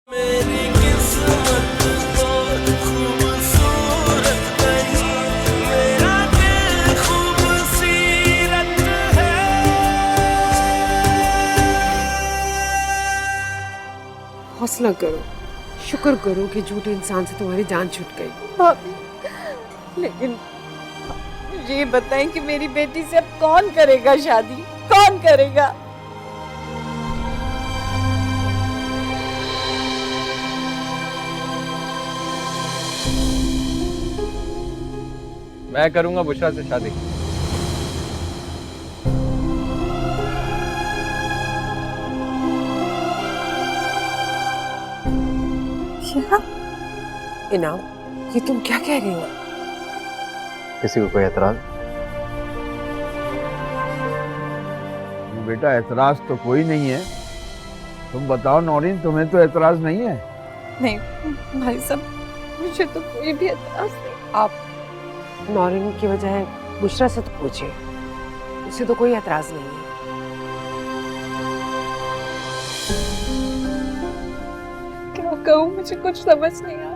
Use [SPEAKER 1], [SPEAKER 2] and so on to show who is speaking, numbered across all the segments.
[SPEAKER 1] मेरी किस्मत बहुत खूबसूरत नहीं, मेरा दिल खूबसूरत है।
[SPEAKER 2] हौसला करो, शुक्र करो कि झूठे इंसान से तुम्हारी जान छूट गई।
[SPEAKER 3] भाभी, लेकिन ये बताएं कि मेरी बेटी से अब कौन करेगा शादी, कौन करेगा?
[SPEAKER 4] मैं करूंगा बुशरा से शादी।
[SPEAKER 2] क्या? इनाम, ये तुम क्या कह रही हो?
[SPEAKER 4] किसी को कोई एतराज?
[SPEAKER 5] बेटा एतराज तो कोई नहीं है। तुम बताओ नौरीन, तुम्हें तो एतराज नहीं है?
[SPEAKER 3] नहीं भाई साहब, मुझे तो कोई भी एतराज नहीं।
[SPEAKER 2] आप नौरीन की वजह बुशरा से तो पूछिए, उसे तो कोई एतराज नहीं है।
[SPEAKER 3] क्या कहूँ, मुझे कुछ समझ नहीं आ रहा।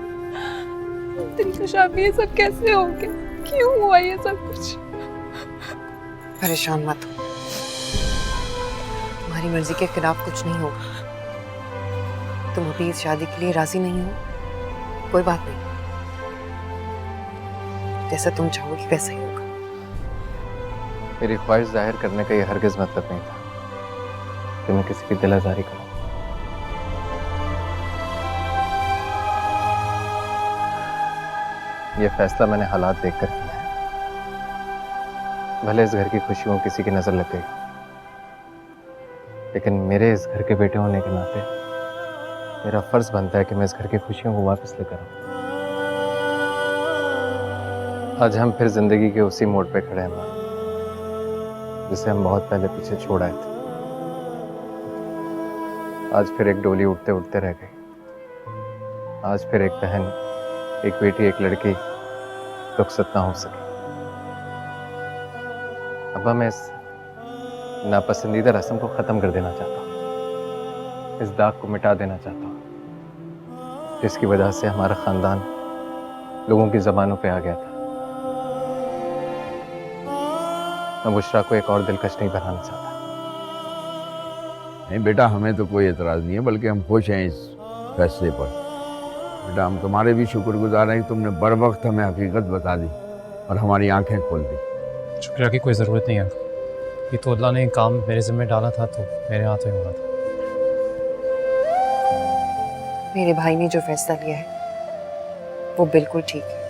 [SPEAKER 3] दिलकशा में ये सब कैसे हो गया, क्यों हुआ ये सब कुछ?
[SPEAKER 2] परेशान मत हो, तुम्हारी मर्जी के खिलाफ कुछ नहीं होगा। तुम अभी इस शादी के लिए राजी नहीं हो, कोई बात नहीं, जैसा तुम चाहोगी वैसा ही होगा।
[SPEAKER 4] मेरी ख्वाहिश जाहिर करने का ये हरगिज मतलब नहीं था कि मैं किसी की दिल आजारी करूं। ये फैसला मैंने हालात देखकर किया है। भले इस घर की खुशियों किसी की नजर लग गई, लेकिन मेरे इस घर के बेटे होने के नाते मेरा फर्ज बनता है कि मैं इस घर की खुशियों को वापस लेकर आऊं। आज हम फिर जिंदगी के उसी मोड़ पे खड़े हैं मां, जिसे हम बहुत पहले पीछे छोड़ आए थे। आज फिर एक डोली उठते उठते रह गई। आज फिर एक बहन, एक बेटी, एक लड़की रुखसत ना हो सकी। अब मैं इस नापसंदीदा रस्म को खत्म कर देना चाहता हूँ, इस दाग को मिटा देना चाहता हूँ, जिसकी वजह से हमारा खानदान लोगों की जबानों पे आ गया था। मैं बुशरा को एक और दिलकश नहीं बनाना चाहता।
[SPEAKER 5] नहीं बेटा, हमें तो कोई एतराज नहीं है, बल्कि हम खुश हैं इस फैसले पर। बेटा, हम तुम्हारे भी शुक्रगुजार हैं कि तुमने बर वक्त हमें हकीकत बता दी और हमारी आंखें खोल दी।
[SPEAKER 6] शुक्रिया की कोई ज़रूरत नहीं है, ये तो अल्लाह ने काम मेरे ज़िम्मे डाला था तो मेरे हाथ में हुआ था।
[SPEAKER 2] मेरे भाई ने जो फैसला लिया है वो बिल्कुल ठीक है।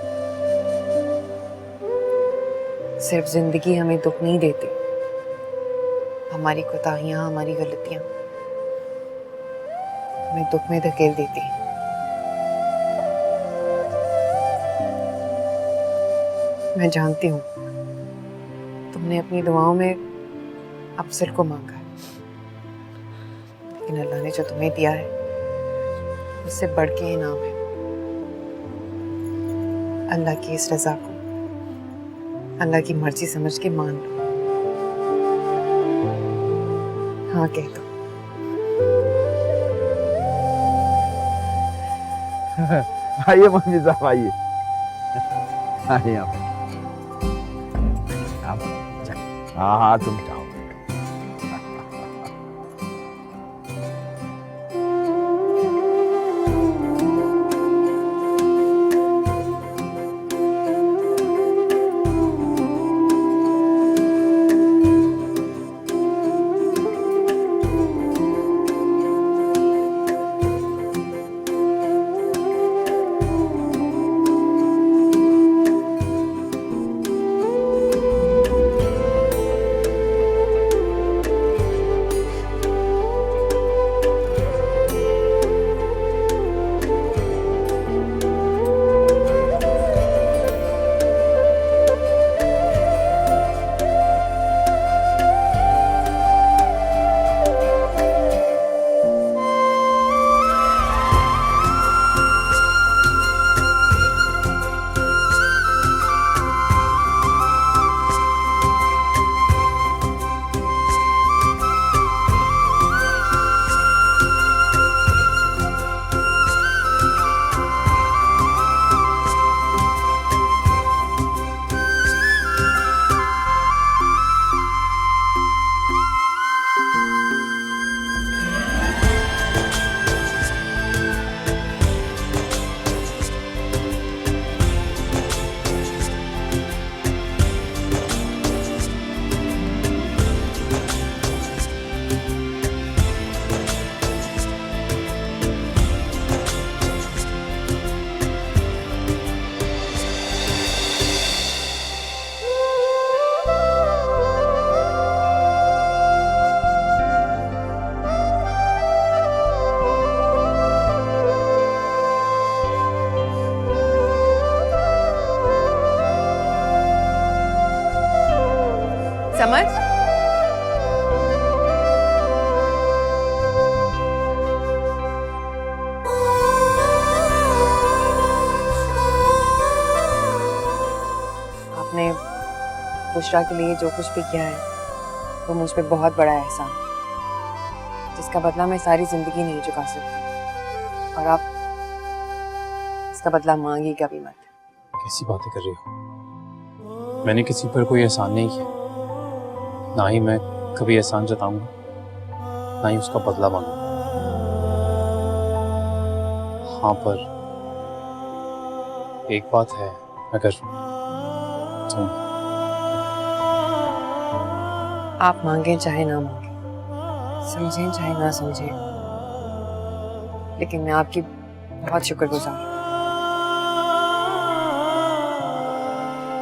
[SPEAKER 2] सिर्फ जिंदगी हमें दुख नहीं देती, हमारी कोताहियां, हमारी गलतियां हमें दुख में धकेल देती हैं। मैं जानती हूँ तुमने अपनी दुआओं में अफजल को मांगा है, लेकिन अल्लाह ने जो तुम्हें दिया है उससे बढ़ के इनाम है। अल्लाह की इस रजा को अल्लाह की मर्जी समझ के मान लो। हाँ कह दो।
[SPEAKER 5] आइए मम्मी साहब, आइए आइए आप। हाँ हाँ, तुम जाओ।
[SPEAKER 2] समझ? आपने बुशरा के लिए जो कुछ भी किया है वो मुझ पे बहुत बड़ा एहसान है, जिसका बदला मैं सारी जिंदगी नहीं चुका सकती, और आप इसका बदला मांगिएगा भी मत।
[SPEAKER 6] कैसी बातें कर रही हो? मैंने किसी पर कोई एहसान नहीं किया, ना ही मैं कभी एहसान जताऊंगा, ना ही उसका बदला मांगूंगा। हाँ, पर एक बात है, अगर तुम
[SPEAKER 2] आप मांगे चाहे ना मांगे, समझें चाहे ना समझें, लेकिन मैं आपकी बहुत शुक्रगुजार हूँ।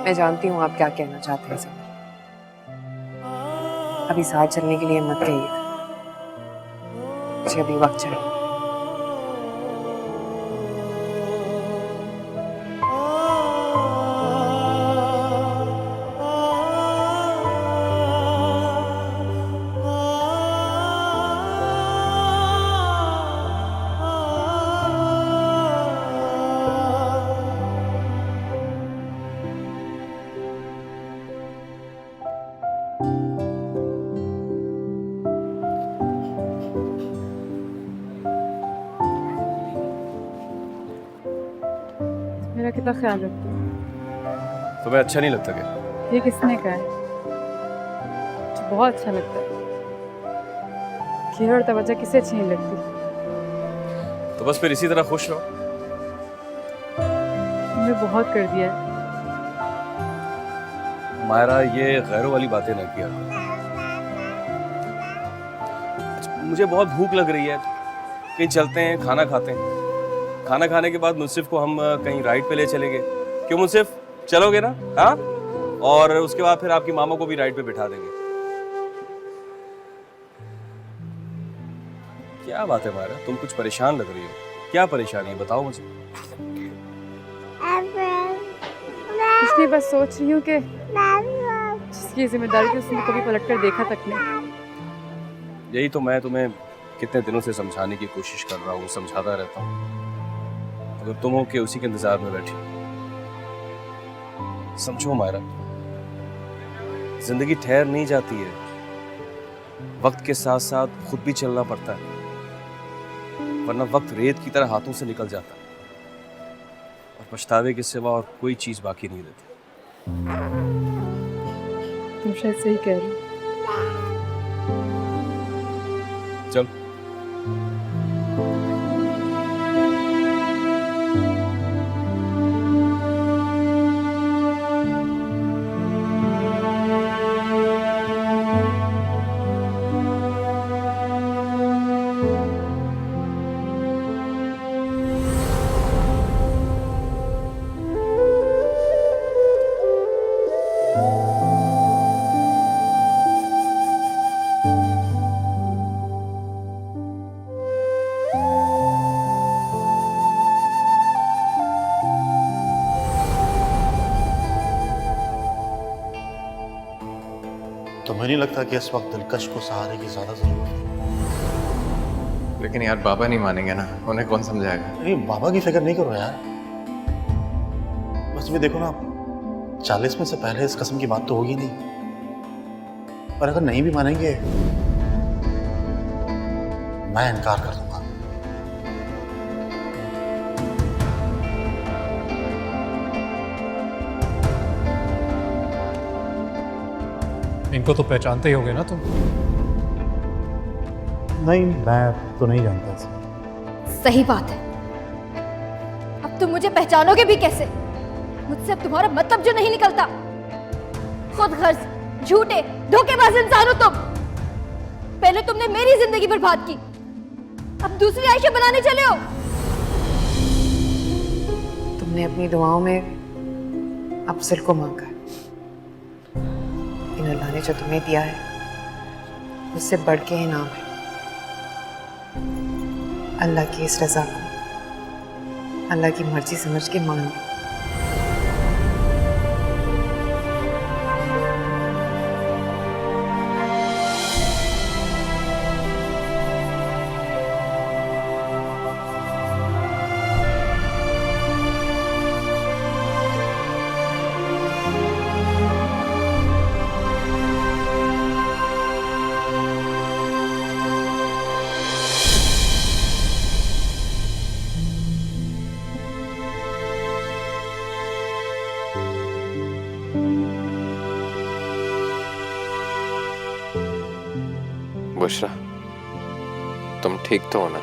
[SPEAKER 2] मैं जानती हूँ आप क्या कहना चाहते हैं समर। अभी साथ चलने के लिए मत कहिएगा, मुझे अभी वक्त चाहिए।
[SPEAKER 3] मेरा कितना ख्याल रखती है।
[SPEAKER 7] तुम्हें अच्छा नहीं लगता क्या?
[SPEAKER 3] ये किसने कहा है? मुझे बहुत अच्छा लगता है। खेल और तवज्जो किसे अच्छी नहीं लगती?
[SPEAKER 7] तो बस फिर इसी तरह खुश रहो।
[SPEAKER 3] तुमने बहुत कर दिया है।
[SPEAKER 7] मायरा, ये गैरों वाली बातें ना किया करो। मुझे बहुत भूख लग रही है, कहीं चलते हैं, खाना खाते हैं। खाना खाने के बाद मुनसिफ को हम कहीं राइड पे ले चलेंगे। क्यों मुनसिफ, चलोगे ना? हाँ, और उसके बाद फिर आपकी मामा को भी राइड पे बिठा देंगे। क्या बात है मायरा, तुम कुछ परेशान लग रही हो। क्या परेशानी है, बताओ मुझे।
[SPEAKER 3] इसलिए बस सोच रही हूँ कि जिसकी जिम्मेदारी थी उसने कभी पलट कर देखा तक नहीं।
[SPEAKER 7] यही तो मैं तुम्हें कितने दिनों से समझाने की कोशिश कर रहा हूँ, समझाता रहता हूँ, अगर तुम हो के उसी के इंतजार में बैठी। समझो मायरा, जिंदगी ठहर नहीं जाती है, वक्त के साथ साथ खुद भी चलना पड़ता है, वरना वक्त रेत की तरह हाथों से निकल जाता है और पछतावे के सिवा और कोई चीज बाकी नहीं रहती।
[SPEAKER 3] तुम शायद सही कह रही हो।
[SPEAKER 7] चल।
[SPEAKER 8] तुम्हें नहीं लगता कि इस वक्त दिलकश को सहारे की ज्यादा जरूरत है?
[SPEAKER 4] लेकिन यार बाबा नहीं मानेंगे ना, उन्हें कौन समझाएगा?
[SPEAKER 8] अरे बाबा की फिक्र नहीं करो यार, बस भी देखो ना, 40 में से पहले इस कसम की बात तो होगी नहीं, और अगर नहीं भी मानेंगे मैं इनकार कर दूंगा।
[SPEAKER 6] इनको तो पहचानते ही होगे ना तुम?
[SPEAKER 8] नहीं, मैं तो नहीं जानता इसे।
[SPEAKER 9] सही बात है, अब तुम मुझे पहचानोगे भी कैसे? मुझसे अब तुम्हारा मतलब जो नहीं निकलता। खुद गर्ज, झूठे, धोखेबाज इंसान हो तुम। पहले तुमने मेरी जिंदगी बर्बाद की, अब दूसरी आयशा बनाने चले हो।
[SPEAKER 2] तुमने अपनी दुआओं में अफजल को मांगा, लेकिन अल्लाह ने जो तुम्हें दिया है उससे बढ़ के इनाम है। अल्लाह की इस रजा को अल्लाह की मर्जी समझ के मान लो।
[SPEAKER 4] बुशरा, तुम ठीक तो हो ना?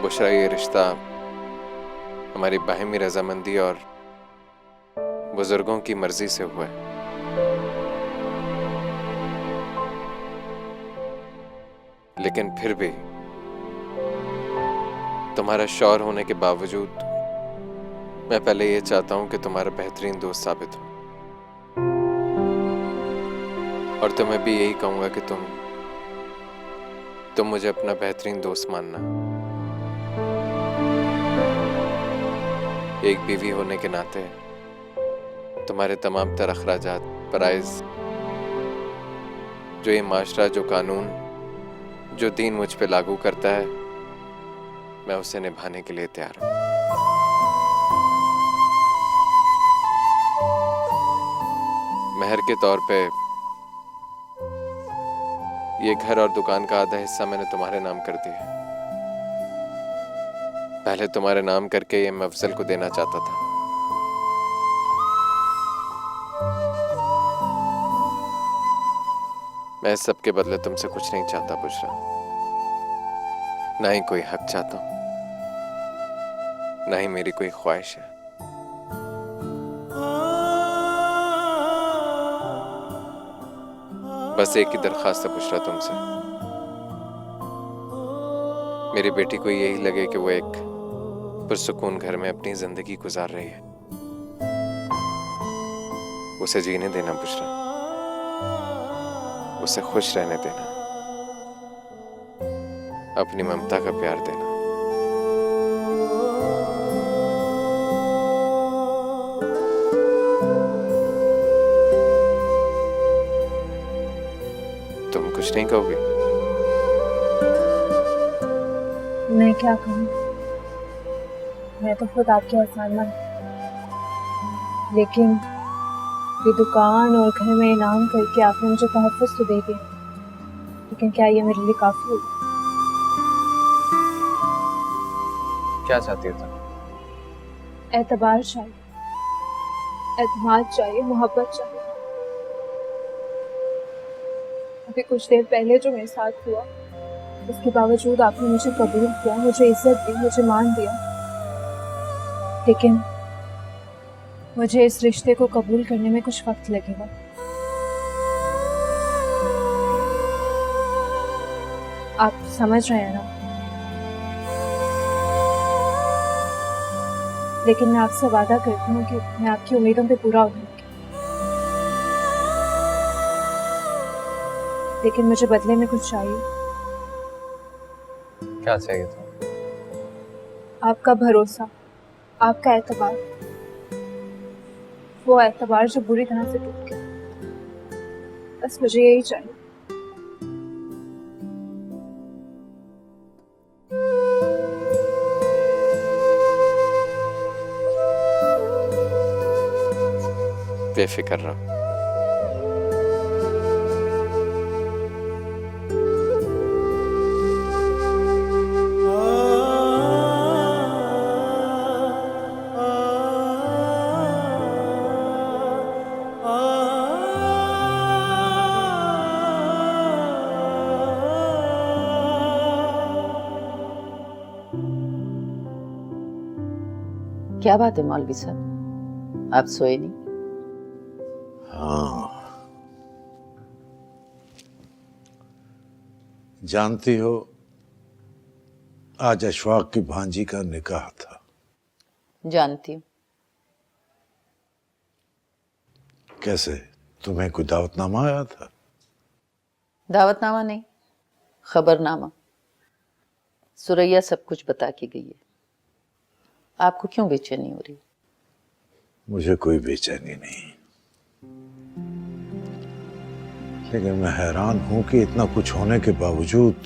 [SPEAKER 4] बुशरा, ये रिश्ता हमारी बाहिमी रजामंदी और बुजुर्गों की मर्जी से हुआ है। लेकिन फिर भी तुम्हारा शौहर होने के बावजूद मैं पहले ये चाहता हूं कि तुम्हारा बेहतरीन दोस्त साबित हो, और तुम्हें भी यही कहूंगा कि तुम मुझे अपना बेहतरीन दोस्त मानना। एक बीवी होने के नाते तुम्हारे तमाम तर अखराजात, फराइज, जो ये माशरा, जो कानून, जो दीन मुझ पे लागू करता है, मैं उसे निभाने के लिए तैयार हूं। मेहर के तौर पे ये घर और दुकान का आधा हिस्सा मैंने तुम्हारे नाम कर दिया। पहले तुम्हारे नाम करके ये मैं अफजल को देना चाहता था, मैं इस सब के बदले तुमसे कुछ नहीं चाहता बुशरा, ना ही कोई हक चाहता हूं, ना ही मेरी कोई ख्वाहिश है। बस एक ही दरखास्त है बुशरा तुमसे, मेरी बेटी को यही लगे कि वो एक पुरसुकून घर में अपनी जिंदगी गुजार रही है। उसे जीने देना बुशरा, उसे खुश रहने देना, अपनी ममता का प्यार देना। तुम कुछ नहीं कहोगे?
[SPEAKER 10] मैं क्या कहूँ, मैं तो खुद आपके एहसानमंद, लेकिन ये दुकान और घर में इनाम करके आपने मुझे तहफ़्फ़ुज़ तो दे दिया, लेकिन क्या ये मेरे लिए काफ़ी होगा?
[SPEAKER 4] क्या चाहती हो तुम?
[SPEAKER 10] एतबार चाहिए, एतमाद चाहिए, मोहब्बत चाहिए। अभी कुछ देर पहले जो मेरे साथ हुआ, उसके बावजूद आपने मुझे कबूल किया, मुझे इज्जत दी, मुझे मान दिया, लेकिन मुझे इस रिश्ते को कबूल करने में कुछ वक्त लगेगा। आप समझ रहे हैं ना? लेकिन मैं आपसे वादा करती हूँ कि मैं आपकी उम्मीदों पे पूरा उतरूंगी, लेकिन मुझे बदले में कुछ चाहिए।
[SPEAKER 4] क्या चाहिए तुम?
[SPEAKER 10] आपका भरोसा, आपका एतबार, वो एतबार जो बुरी तरह से टूट गया। बस मुझे यही चाहिए।
[SPEAKER 4] बेफिक्र रहो।
[SPEAKER 11] क्या बात है मौलवी साहब, आप सोए नहीं?
[SPEAKER 12] हाँ, जानती हो आज अशफाक की भांजी का निकाह था।
[SPEAKER 11] जानती हूँ।
[SPEAKER 12] कैसे, तुम्हें कोई दावतनामा आया था?
[SPEAKER 11] दावतनामा नहीं, खबरनामा। सुरैया सब कुछ बता के गई है। आपको क्यों बेचैनी हो रही?
[SPEAKER 12] मुझे कोई बेचैनी नहीं, लेकिन मैं हैरान हूं कि इतना कुछ होने के बावजूद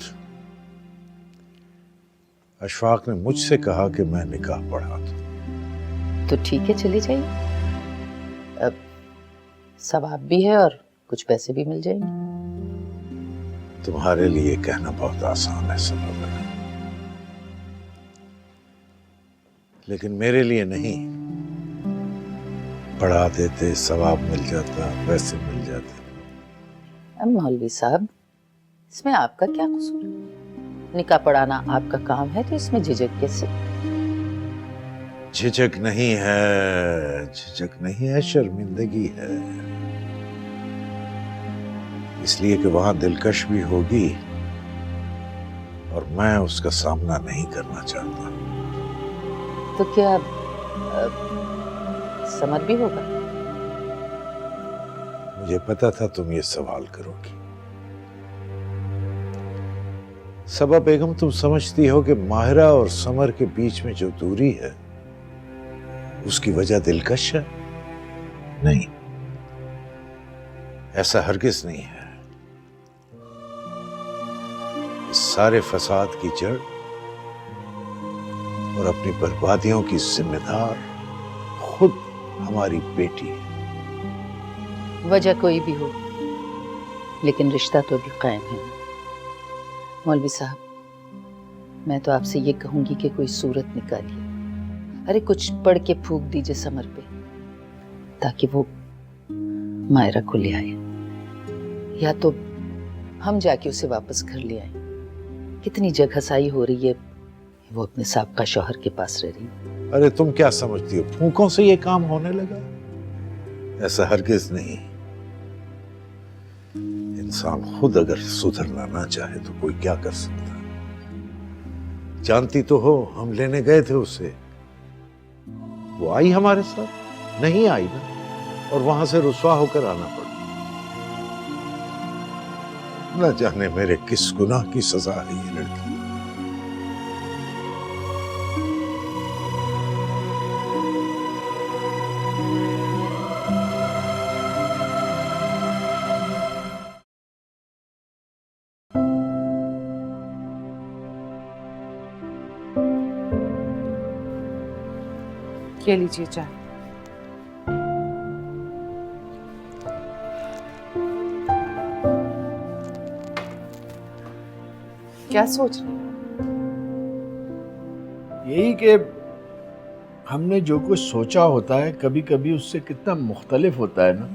[SPEAKER 12] अशफाक ने मुझसे कहा कि मैं निकाह पढ़ा दूं।
[SPEAKER 11] तो ठीक है, चली जाइए। अब सवाब भी है और कुछ पैसे भी मिल जाएंगे।
[SPEAKER 12] तुम्हारे लिए कहना बहुत आसान है सबब, लेकिन मेरे लिए नहीं। पढ़ा देते, सवाब मिल जाता, पैसे मिल जाते।
[SPEAKER 11] अब मौलवी साहब, इसमें आपका क्या कसूर है? निकाह पढ़ाना आपका काम है, तो इसमें झिझक कैसे?
[SPEAKER 12] झिझक नहीं है, झिझक नहीं है, शर्मिंदगी है। इसलिए कि वहां दिलकश भी होगी और मैं उसका सामना नहीं करना चाहता।
[SPEAKER 11] तो क्या समर भी होगा?
[SPEAKER 12] मुझे पता था तुम ये सवाल करोगी। सबा बेगम, तुम समझती हो कि माहिरा और समर के बीच में जो दूरी है उसकी वजह दिलकश है? नहीं, ऐसा हरगिज नहीं है। इस सारे फसाद की जड़ और अपनी बर्बादियों की जिम्मेदार खुद हमारी बेटी है।
[SPEAKER 11] वजह कोई भी हो, लेकिन रिश्ता तो भी कायम है। मौलवी साहब, मैं तो आपसे ये कहूंगी कि कोई सूरत निकालिए। अरे कुछ पढ़ के फूंक दीजिए समर पे, ताकि वो मायरा को ले आए, या तो हम जाके उसे वापस घर ले आए। कितनी जगहसाई हो रही है, वो अपने साबका शौहर के पास रह रही है।
[SPEAKER 12] अरे तुम क्या समझती हो, फूंकों से ये काम होने लगा? ऐसा हरगिज नहीं। इंसान खुद अगर सुधरना ना चाहे तो कोई क्या कर सकता है? जानती तो हो, हम लेने गए थे उसे, वो आई हमारे साथ? नहीं आई ना, और वहां से रुसवा होकर आना पड़ा। न जाने मेरे किस गुनाह की सजा है ये लड़की।
[SPEAKER 2] ये लीजिए चाय। क्या सोच रहे हैं?
[SPEAKER 13] यही कि हमने जो कुछ सोचा होता है कभी कभी उससे कितना मुख्तलिफ होता है ना।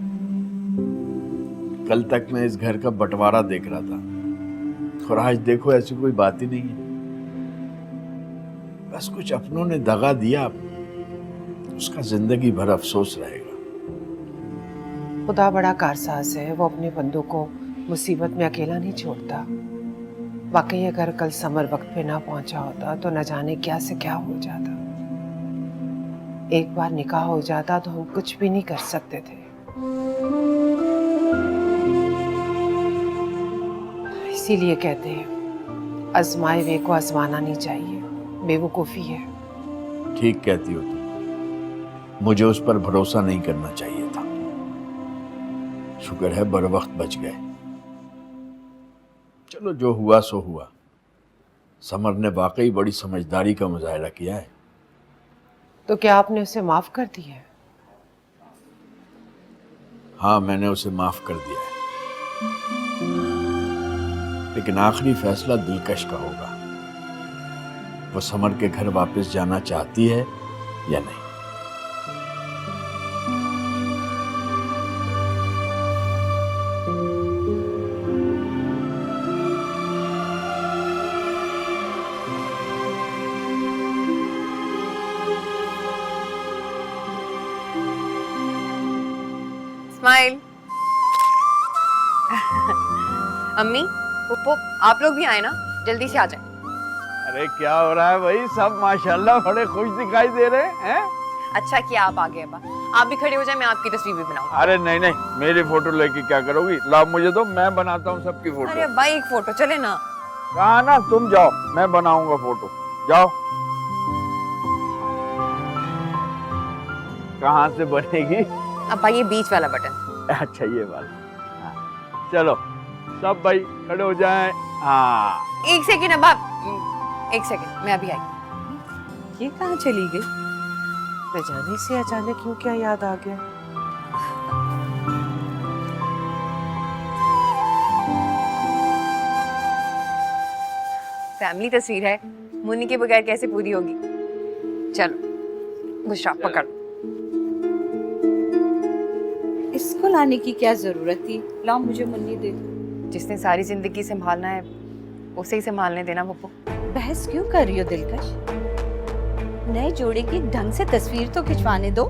[SPEAKER 13] कल तक मैं इस घर का बंटवारा देख रहा था और आज देखो ऐसी कोई बात ही नहीं है। बस कुछ अपनों ने दगा दिया, उसका जिंदगी भर अफसोस रहेगा।
[SPEAKER 2] खुदा बड़ा कारसाज है, वो अपने बंदों को मुसीबत में अकेला नहीं छोड़ता। वाकई अगर कल समर वक्त पे ना पहुंचा होता तो न जाने क्या से क्या हो जाता। एक बार निकाह हो जाता तो हम कुछ भी नहीं कर सकते थे। इसीलिए कहते हैं आजमाए हुए को आजमाना नहीं चाहिए, बेवकूफ़ी है।
[SPEAKER 13] ठीक कहती हो तुम, मुझे उस पर भरोसा नहीं करना चाहिए था। शुक्र है बर वक्त बच गए। चलो जो हुआ सो हुआ। समर ने वाकई बड़ी समझदारी का मुजाहिरा किया है।
[SPEAKER 2] तो क्या आपने उसे माफ कर दिया है?
[SPEAKER 13] हाँ, मैंने उसे माफ कर दिया है, लेकिन आखिरी फैसला दिलकश का होगा। वो समर के घर वापस जाना चाहती है या नहीं।
[SPEAKER 2] स्माइल। अम्मी, पुप्पो, आप लोग भी आए ना, जल्दी से आ जाए।
[SPEAKER 13] अरे क्या हो रहा है भाई? सब माशाल्लाह बड़े खुश दिखाई दे रहे हैं।
[SPEAKER 2] अच्छा किया आप आ गए। अब्बा आप भी खड़े हो जाए, मैं आपकी तस्वीर भी बनाऊं।
[SPEAKER 13] अरे नहीं नहीं, मेरी फोटो लेके क्या करोगी? लाओ मुझे दो, मैं बनाता हूँ सबकी फोटो।
[SPEAKER 2] अरे अब्बा एक फोटो चले ना।
[SPEAKER 13] कहा ना, तुम जाओ, मैं बनाऊंगा फोटो। जाओ। कहाँ से बनेगी?
[SPEAKER 2] अब्बा ये बीच वाला बटन।
[SPEAKER 13] अच्छा ये वाला। हाँ। चलो सब भाई खड़े हो जाएं। हाँ
[SPEAKER 2] एक सेकंड अब्बा, एक सेकंड, मैं अभी आई।
[SPEAKER 14] ये कहाँ चली गई? न जाने से अचानक क्यों क्या याद आ गया।
[SPEAKER 2] फैमिली तस्वीर है, मुन्नी के बगैर कैसे पूरी होगी। चलो बुशरा पकड़।
[SPEAKER 11] इसको लाने की क्या जरूरत थी? लाओ मुझे मुन्नी दे।
[SPEAKER 2] जिसने सारी जिंदगी संभालना है उसे ही संभालने देना पप्पू।
[SPEAKER 11] बहस क्यों कर रही हो दिलकश? नए जोड़े की ढंग से तस्वीर तो खिंचवाने दो।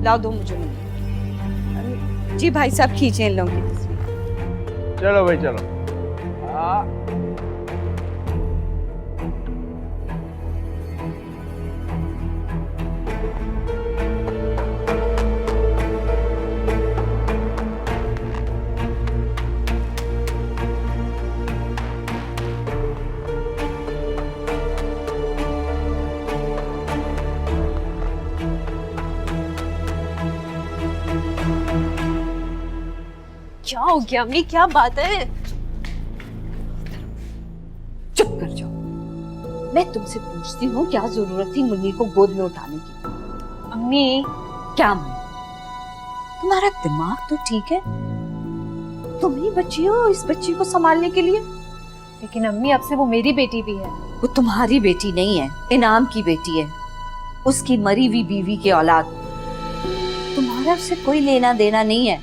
[SPEAKER 11] लाओ दो मुझे मुन्नी। जी भाई साहब खींचे इन लोगों की तस्वीर।
[SPEAKER 5] चलो भाई चलो।
[SPEAKER 9] क्या हो गया अम्मी, क्या बात है?
[SPEAKER 11] चुप कर जाओ। मैं तुमसे पूछती हूँ क्या जरूरत थी मुन्नी को गोद में उठाने की?
[SPEAKER 9] अम्मी
[SPEAKER 11] क्या अम्मी? तुम्हारा दिमाग तो ठीक है? तुम ही बच्ची हो इस बच्ची को संभालने के लिए।
[SPEAKER 9] लेकिन अम्मी अब से वो मेरी बेटी भी है।
[SPEAKER 11] वो तुम्हारी बेटी नहीं है, इनाम की बेटी है, उसकी मरी हुई बीवी की औलाद। तुम्हारा उससे कोई लेना देना नहीं है।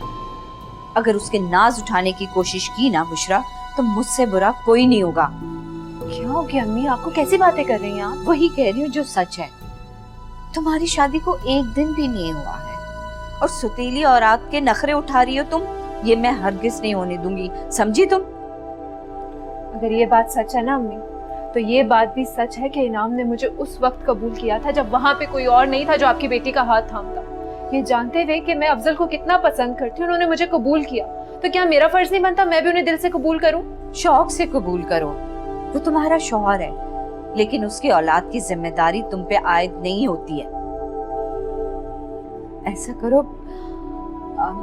[SPEAKER 11] अगर उसके नाज उठाने की कोशिश की ना बुशरा, तो मुझसे बुरा कोई नहीं होगा।
[SPEAKER 9] क्या हो गया अम्मी, आपको कैसी बातें कर रही हैं आप?
[SPEAKER 11] वही कह रही हूँ जो सच है। तुम्हारी शादी को एक दिन भी नहीं हुआ है और सुतीली औरत के नखरे उठा रही हो तुम। ये मैं हरगिज नहीं होने दूंगी, समझी तुम?
[SPEAKER 10] अगर ये बात सच है ना अम्मी, तो ये बात भी सच है कि इनाम ने मुझे उस वक्त कबूल किया था जब वहाँ पे कोई और नहीं था जो आपकी बेटी का हाथ थामता। ये जानते हुए कि मैं अफजल को कितना पसंद करती हूँ, उन्होंने मुझे कबूल किया, तो क्या मेरा फर्ज नहीं बनता मैं भी उन्हें दिल से कबूल करूँ?
[SPEAKER 11] शौक से कबूल करो। वो तुम्हारा शौहर है, लेकिन उसकी औलाद की जिम्मेदारी तुम पे आयद नहीं होती है। ऐसा करो,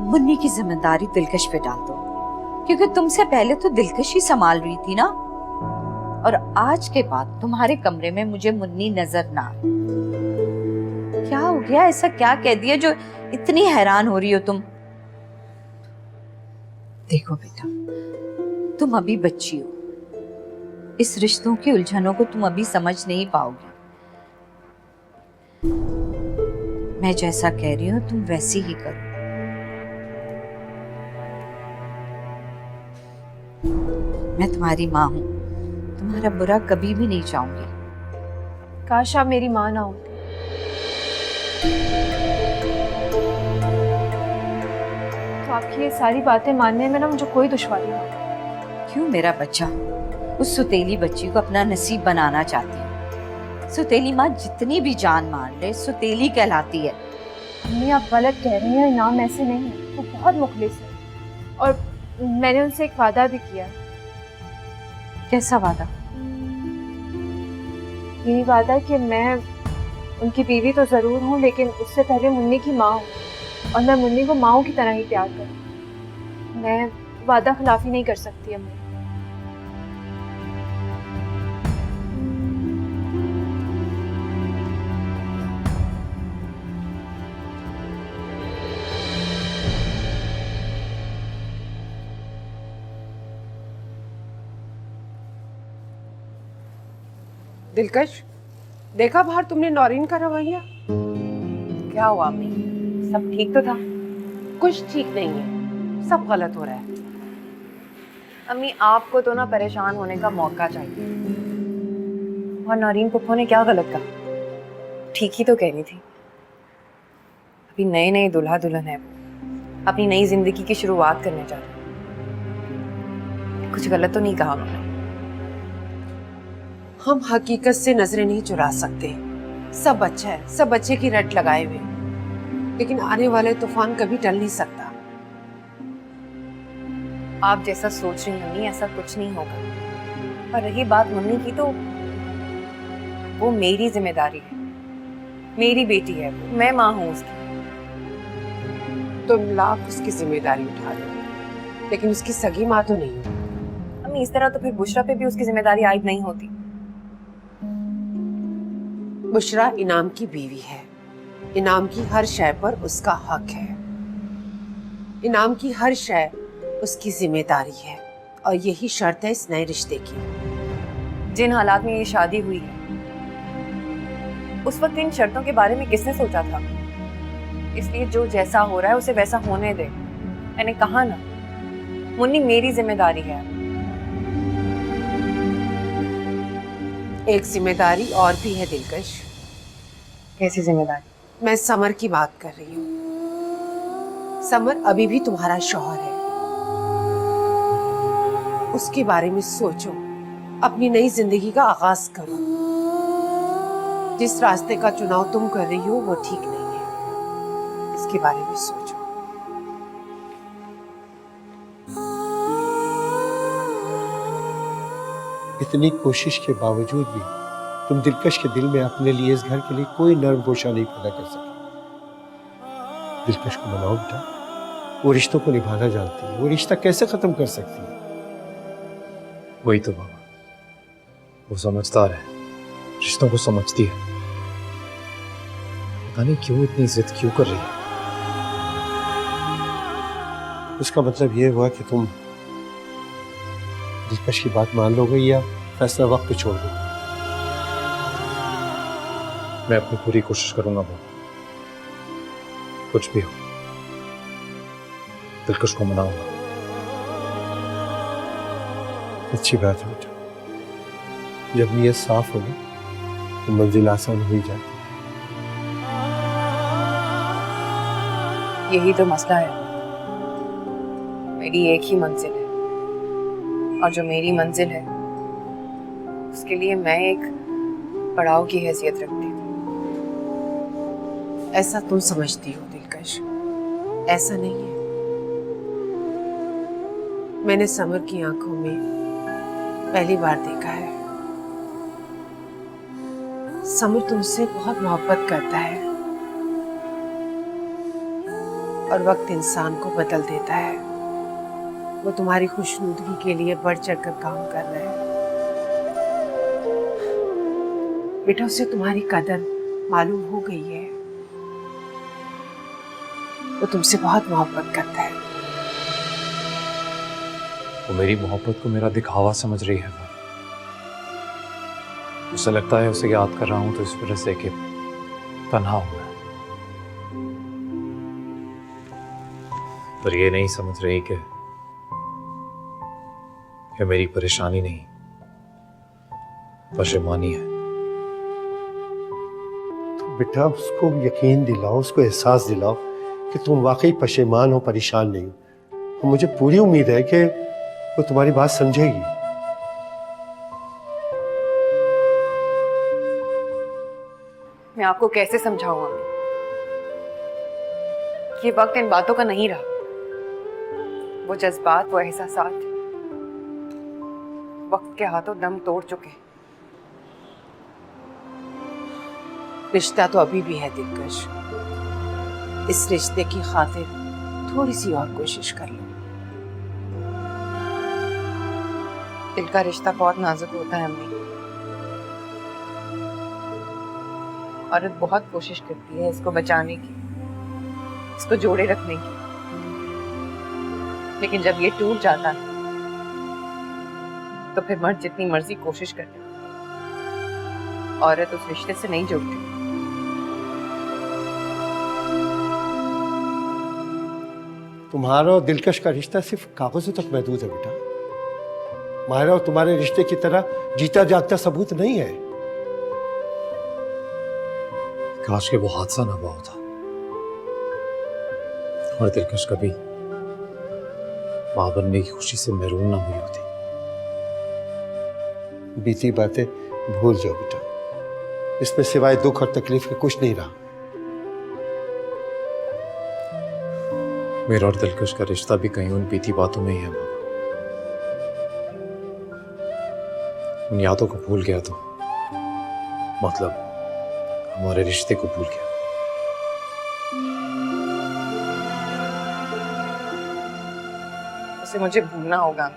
[SPEAKER 11] मुन्नी की जिम्मेदारी दिलकश पे डाल दो, क्योंकि तुमसे पहले तो दिलकश ही संभाल रही थी ना। और आज के बाद तुम्हारे कमरे में मुझे मुन्नी नजर ना आए। क्या हो गया? ऐसा क्या कह दिया जो इतनी हैरान हो रही हो तुम? देखो बेटा, तुम अभी बच्ची हो, इस रिश्तों की उलझनों को तुम अभी समझ नहीं पाओगे। मैं जैसा कह रही हूँ तुम वैसे ही करो। मैं तुम्हारी माँ हूँ, तुम्हारा बुरा कभी भी नहीं चाहूंगी।
[SPEAKER 10] काश आप मेरी माँ ना होती। तो आपकी ये सारी बातें मानने में ना मुझे कोई दुश्वारी नहीं।
[SPEAKER 11] क्यों मेरा बच्चा उस सुतेली बच्ची को अपना नसीब बनाना चाहती है? सुतेली माँ जितनी भी जान मार ले, सुतेली कहलाती है।
[SPEAKER 10] अम्मी आप गलत कह रही हैं, इनाम ऐसे नहीं है, वो बहुत मुखलिस है और मैंने उनसे एक वादा भी किया।
[SPEAKER 11] कैसा वादा?
[SPEAKER 10] यही वादा कि मैं उनकी बीवी तो जरूर हूँ, लेकिन उससे पहले मुन्नी की माँ हूँ और मैं मुन्नी को माँ की तरह ही प्यार करूँ। मैं वादा खिलाफी नहीं कर सकती अम्मी।
[SPEAKER 14] दिलकश, देखा बाहर तुमने नौरीन का रवैया?
[SPEAKER 2] क्या हुआ अम्मी, सब ठीक तो था?
[SPEAKER 14] कुछ ठीक नहीं है, सब गलत हो रहा है।
[SPEAKER 2] अम्मी आपको तो ना परेशान होने का मौका चाहिए। और नौरीन पुप्पो ने क्या गलत कहा? ठीक ही तो कहनी थी। अभी नए नए दुल्हा दुल्हन है, अपनी नई जिंदगी की शुरुआत करने जा रहे हैं। कुछ गलत तो नहीं कहा उन्होंने।
[SPEAKER 14] हम हकीकत से नजरें नहीं चुरा सकते। सब अच्छा है, सब बच्चे की रट लगाए हुए, लेकिन आने वाले तूफान कभी टल नहीं सकता।
[SPEAKER 2] आप जैसा सोच रही हैं ऐसा कुछ नहीं होगा। और रही बात मुन्नी की, तो वो मेरी जिम्मेदारी है, मेरी बेटी है, मैं माँ हूँ उसकी।
[SPEAKER 14] तुम लाख उसकी जिम्मेदारी उठा दो, लेकिन उसकी सगी माँ तो नहीं हो।
[SPEAKER 2] अम्मी इस तरह तो फिर बुशरा पे भी उसकी जिम्मेदारी आयद नहीं होती।
[SPEAKER 14] बुशरा इनाम की बीवी है। इनाम की हर शय पर उसका हक है। इनाम की हर शय उसकी जिम्मेदारी है और यही शर्त है इस नए रिश्ते की।
[SPEAKER 2] जिन हालात में ये शादी हुई है, उस वक्त इन शर्तों के बारे में किसने सोचा था? इसलिए जो जैसा हो रहा है उसे वैसा होने दे। मैंने कहा ना, मुन्नी मेरी जिम्मेदारी है।
[SPEAKER 14] एक जिम्मेदारी और भी है दिलकश।
[SPEAKER 2] कैसी जिम्मेदारी?
[SPEAKER 14] मैं समर की बात कर रही हूँ। समर अभी भी तुम्हारा शौहर है। उसके बारे में सोचो, अपनी नई जिंदगी का आगाज करो। जिस रास्ते का चुनाव तुम कर रही हो वो ठीक नहीं है, इसके बारे में सोचो।
[SPEAKER 15] इतनी कोशिश के बावजूद भी तुम दिलकश के दिल में अपने लिए इस घर के लिए कोई नर्म गोशा नहीं पैदा कर सके। दिलकश को मनाओ बेटा, वो रिश्तों को निभाना जानती है। वो रिश्ता कैसे खत्म कर सकती है?
[SPEAKER 6] वही तो बाबा, वो समझदार है, रिश्तों को समझती है। पता नहीं क्यों इतनी जिद क्यों कर रही है।
[SPEAKER 15] उसका मतलब ये हुआ कि तुम दिलकश की बात मान लोगे या फैसला वक्त पे छोड़ दोगे?
[SPEAKER 6] मैं अपनी पूरी कोशिश करूंगा बाबा, कुछ भी हो दिलकश को मनाऊंगा।
[SPEAKER 15] अच्छी बात है बेटा, जब नीयत साफ हो ना तो मंजिल आसान हो ही जाती है।
[SPEAKER 2] यही तो मसला है। मेरी एक ही मंजिल है और जो मेरी मंजिल है उसके लिए मैं एक पड़ाव की हैसियत रखती हूँ।
[SPEAKER 14] ऐसा तुम समझती हो दिलकश, ऐसा नहीं है। मैंने समर की आंखों में पहली बार देखा है। समर तुमसे बहुत मोहब्बत करता है और वक्त इंसान को बदल देता है। वो तुम्हारी खुशनुदगी के लिए बढ़ चढ़कर काम कर रहा है। बेटा, उसे तुम्हारी कदर मालूम हो गई है। वो तुमसे बहुत मोहब्बत करता है।
[SPEAKER 6] वो मेरी मोहब्बत को मेरा दिखावा समझ रही है। वो उसे लगता है उसे याद कर रहा हूं तो इस वजह से कि तन्हा हूं मैं। पर ये नहीं समझ रही कि ये मेरी परेशानी नहीं, पशेमानी है।
[SPEAKER 15] तो बेटा उसको यकीन दिलाओ, उसको एहसास दिलाओ कि तुम वाकई पशेमान हो, परेशान नहीं हो। और मुझे पूरी उम्मीद है कि वो तुम्हारी बात समझेगी।
[SPEAKER 2] मैं आपको कैसे समझाऊं अम्मी? ये वक्त इन बातों का नहीं रहा। वो जज्बात, वो एहसासात वक्त के हाथों दम तोड़ चुके।
[SPEAKER 14] रिश्ता तो अभी भी है दिलकश। इस रिश्ते की खातिर थोड़ी सी और कोशिश कर लो।
[SPEAKER 2] दिल का रिश्ता बहुत नाजुक होता है अम्मी। औरत बहुत कोशिश करती है इसको बचाने की, इसको जोड़े रखने की, लेकिन जब ये टूट जाता है तो फिर मर्द जितनी मर्जी कोशिश करे, औरत उस रिश्ते से नहीं जुड़ती।
[SPEAKER 15] तुम्हारा और दिलकश का रिश्ता सिर्फ कागजों तक महदूद है बेटा। माहिरा और तुम्हारे रिश्ते की तरह जीता जागता सबूत नहीं है।
[SPEAKER 6] काश के वो हादसा ना हुआ होता और दिलकश कभी मां बनने की खुशी से महरूम ना हुई होती।
[SPEAKER 15] बीती बातें भूल जाओ बेटा, इसमें सिवाय दुख और तकलीफ के कुछ नहीं रहा।
[SPEAKER 6] मेरा और दिलकश का रिश्ता भी कहीं उन बीती बातों में ही है बाबा। उन यादों को भूल गया तो मतलब हमारे रिश्ते को भूल गया।
[SPEAKER 2] उसे मुझे भूलना होगा।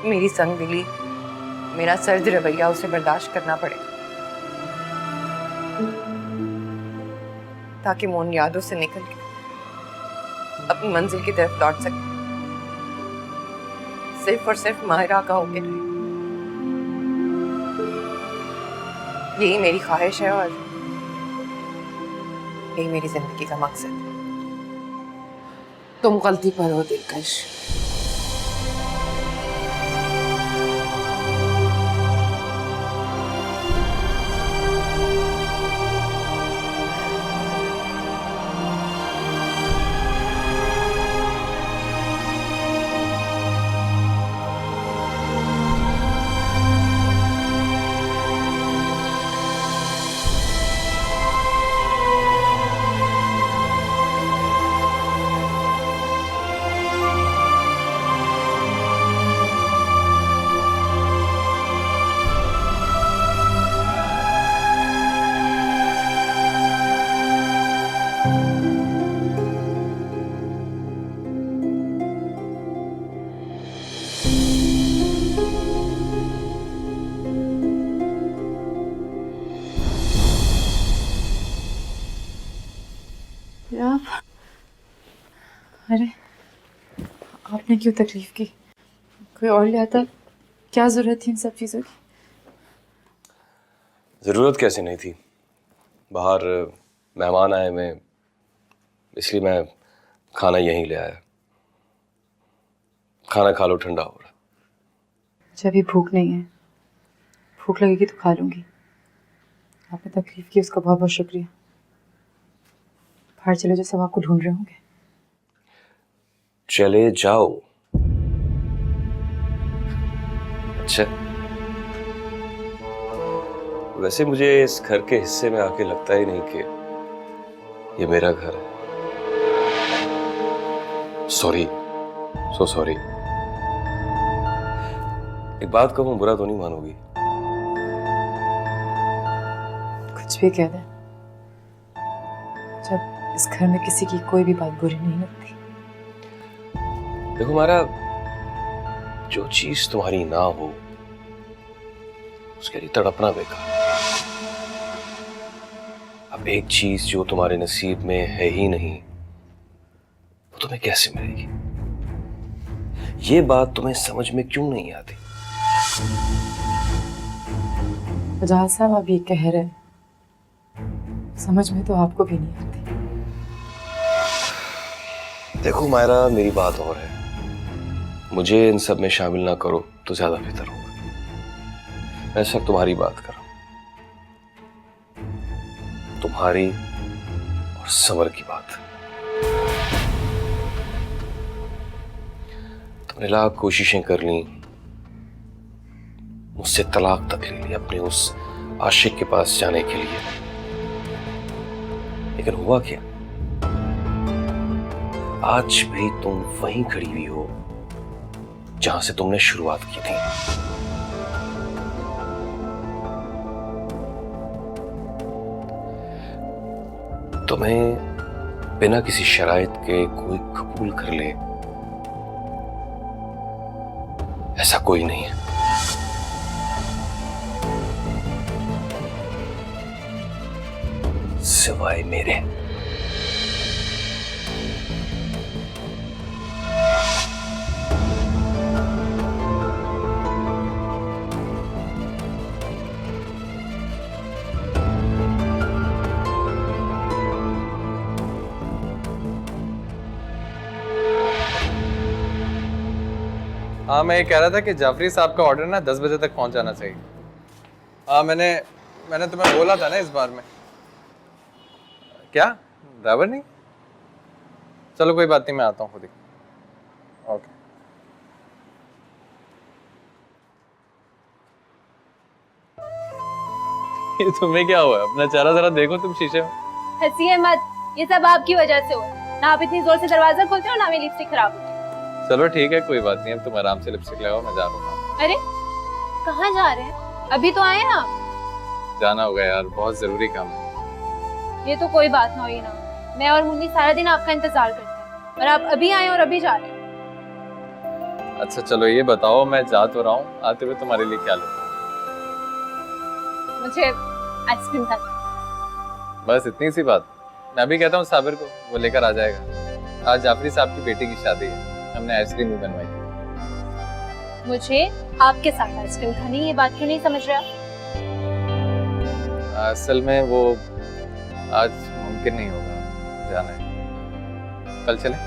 [SPEAKER 2] मेरी संगदिली, मेरा सर्द रवैया उसे बर्दाश्त करना पड़ेगा, ताकि वो उन यादों से निकल के अपनी मंजिल की तरफ लौट सके, सिर्फ और सिर्फ माहिरा का होके रहे। यही मेरी ख्वाहिश है और यही मेरी जिंदगी का मकसद है।
[SPEAKER 14] तुम गलती पर हो दिलकश।
[SPEAKER 3] आप, अरे आपने क्यों तकलीफ की? कोई और ले आता? क्या जरूरत थी इन सब चीज़ों की?
[SPEAKER 7] ज़रूरत कैसे नहीं थी, बाहर मेहमान आए मैं, इसलिए मैं खाना यहीं ले आया। खाना खा लो, ठंडा हो रहा।
[SPEAKER 3] मुझे अभी भूख नहीं है, भूख लगेगी तो खा लूंगी। आपने तकलीफ की उसका बहुत बहुत शुक्रिया। बाहर चले जाओ, सब आपको ढूंढ रहे होंगे।
[SPEAKER 7] चले जाओ। अच्छा, वैसे मुझे इस घर के हिस्से में आके लगता ही नहीं कि ये मेरा घर है। Sorry, so sorry. एक बात कहूं, बुरा तो नहीं मानोगी?
[SPEAKER 3] कुछ भी कह दे, जब इस घर में किसी की कोई भी बात बुरी नहीं लगती।
[SPEAKER 7] देखो मारा, जो चीज तुम्हारी ना हो उसके लिए तड़पना बेकार। अब एक चीज जो तुम्हारे नसीब में है ही नहीं, वो तुम्हें कैसे मिलेगी? ये बात तुम्हें समझ में क्यों नहीं आती?
[SPEAKER 3] फजल साहब, आप ये कह रहे हैं, समझ में तो आपको भी नहीं आती।
[SPEAKER 7] देखो मायरा, मेरी बात और है, मुझे इन सब में शामिल ना करो तो ज्यादा बेहतर होगा। मैं सब तुम्हारी बात कर रहा हूं, तुम्हारी और समर की बात। तुमने लाख कोशिशें कर ली, मुझसे तलाक तक ले ली अपने उस आशिक के पास जाने के लिए, लेकिन हुआ क्या? आज भी तुम वहीं खड़ी हुई हो जहां से तुमने शुरुआत की थी। तुम्हें बिना किसी शराइत के कोई कबूल कर ले, ऐसा कोई नहीं है। सिवाय मेरे।
[SPEAKER 4] हाँ, मैं ये कह रहा था कि जाफरी साहब का ऑर्डर ना 10 बजे तक पहुंच जाना चाहिए। हाँ, मैंने तुम्हें बोला था ना इस बार में। क्या ड्राइवर नहीं? चलो कोई बात नहीं, मैं आता हूँ खुद ही। ओके। ये तुम्हें क्या हुआ? अपना चेहरा जरा देखो तुम शीशे में।
[SPEAKER 10] हंसिए मत, ये सब आपकी वजह से हुआ। ना आप इतनी जोर से दरवाजा खोलते हो, ना मेरी लिपस्टिक खराब होती।
[SPEAKER 4] चलो ठीक है, कोई बात नहीं, अब तुम आराम से लिपस्टिक लगाओ, मैं जा रहा हूँ।
[SPEAKER 10] अरे कहाँ जा रहे हैं? अभी तो आए ना।
[SPEAKER 4] जाना होगा यार, बहुत जरूरी काम है।
[SPEAKER 10] ये तो कोई बात ना हुई ना, मैं और मुन्नी सारा दिन आपका इंतजार करते हैं और आप अभी आए और अभी जा रहे हैं।
[SPEAKER 4] अच्छा चलो ये बताओ, मैं जा तो रहा हूँ, आते हुए तुम्हारे लिए क्या लेता हूँ?
[SPEAKER 10] मुझे आइसक्रीम खानी।
[SPEAKER 4] बस इतनी सी बात। मैं भी कहता हूँ साबिर को, वो लेकर आ जाएगा। आज जाफरी साहब की बेटी की शादी है, हमने आइसक्रीम भी बनवाई।
[SPEAKER 10] मुझे आपके साथ आइसक्रीम खानी, ये बात क्यों नहीं समझ रहा?
[SPEAKER 4] असल में वो आज मुमकिन नहीं होगा, जाना है। कल चलें?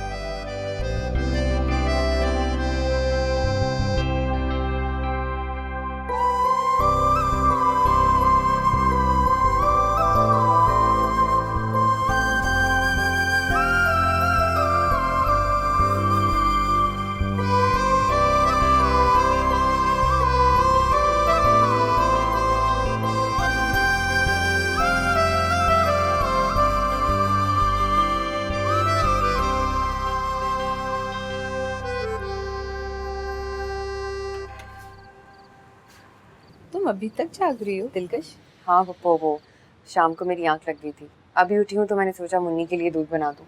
[SPEAKER 2] तुम अभी तक जाग रही हो दिलकश? हाँ पप्पो, वो शाम को मेरी आंख लग गई थी, अभी उठी हूँ तो मैंने सोचा मुन्नी के लिए दूध बना दूँ।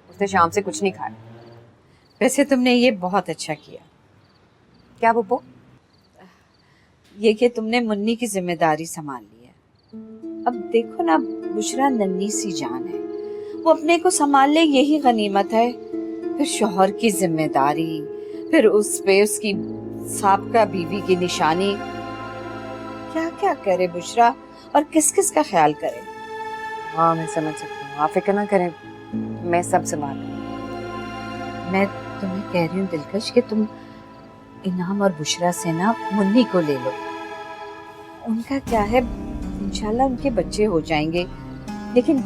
[SPEAKER 2] उसने शाम से कुछ नहीं खाया।
[SPEAKER 14] वैसे तुमने ये बहुत अच्छा किया।
[SPEAKER 2] क्या पप्पो?
[SPEAKER 14] ये कि तुमने मुन्नी की जिम्मेदारी संभाल ली है। अब देखो ना, बुशरा नन्ही सी जान है, वो अपने को संभाल ले यही गनीमत है। फिर शौहर की जिम्मेदारी, फिर उस पे उसकी साबका बीवी की निशानी, क्या क्या करे बुशरा और किस किस का ख्याल करे।
[SPEAKER 2] हाँ मैं समझ सकती हूँ, आप फिक्र ना करें, मैं सब संभाल लूँ।
[SPEAKER 14] मैं तुम्हें कह रही हूँ दिलकश कि तुम इनाम और बुशरा से ना मुन्नी को ले लो। उनका क्या है, इंशाल्लाह उनके बच्चे हो जाएंगे, लेकिन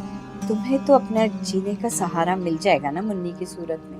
[SPEAKER 14] तुम्हें तो अपना जीने का सहारा मिल जाएगा ना मुन्नी की सूरत में।